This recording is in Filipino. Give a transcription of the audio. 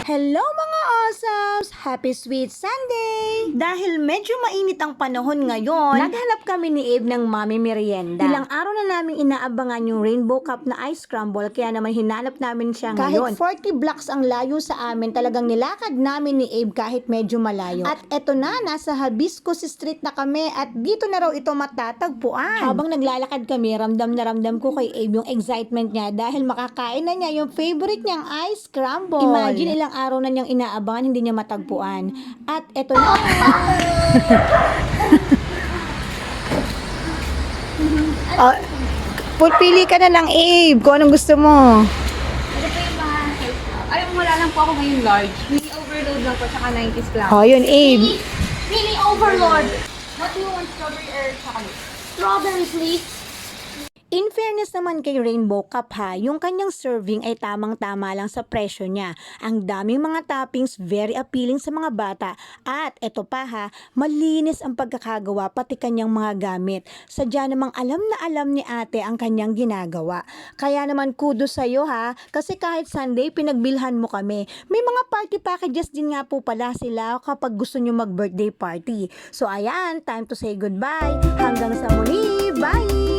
Hello mga awesomes! Happy Sweet Sunday! Dahil medyo mainit ang panahon ngayon, naghanap kami ni Abe ng Mami Merienda. Ilang araw na namin inaabangan yung Rainbow Cup na ice crumble, kaya naman hinanap namin siya ngayon. Kahit 40 blocks ang layo sa amin, talagang nilakad namin ni Abe kahit medyo malayo. At eto na, nasa Hibiscus Street na kami at dito na raw ito matatagpuan. Habang naglalakad kami, ramdam na ramdam ko kay Abe yung excitement niya dahil makakain na niya yung favorite niyang ice crumble. Imagine ilang araw na niyang inaabangan, hindi niya matagpuan. At eto na. Pili ka na lang, Abe, kung anong gusto mo. Ito po yung mga cake. Ay, wala lang po ako ngayon large. Mini overload lang po, tsaka 90s lang. Oh, yun, Abe. Mini overload. What do you want, strawberry or chocolate? Strawberry, please. In fairness naman kay Rainbow Cup ha, yung kanyang serving ay tamang-tama lang sa presyo niya. Ang daming mga toppings, very appealing sa mga bata. At eto pa ha, malinis ang pagkakagawa pati kanyang mga gamit. Sadya namang alam na alam ni ate ang kanyang ginagawa. Kaya naman kudos sa'yo ha, kasi kahit Sunday pinagbilhan mo kami. May mga party packages din nga po pala sila kapag gusto nyo mag-birthday party. So ayan, time to say goodbye. Hanggang sa muli, bye!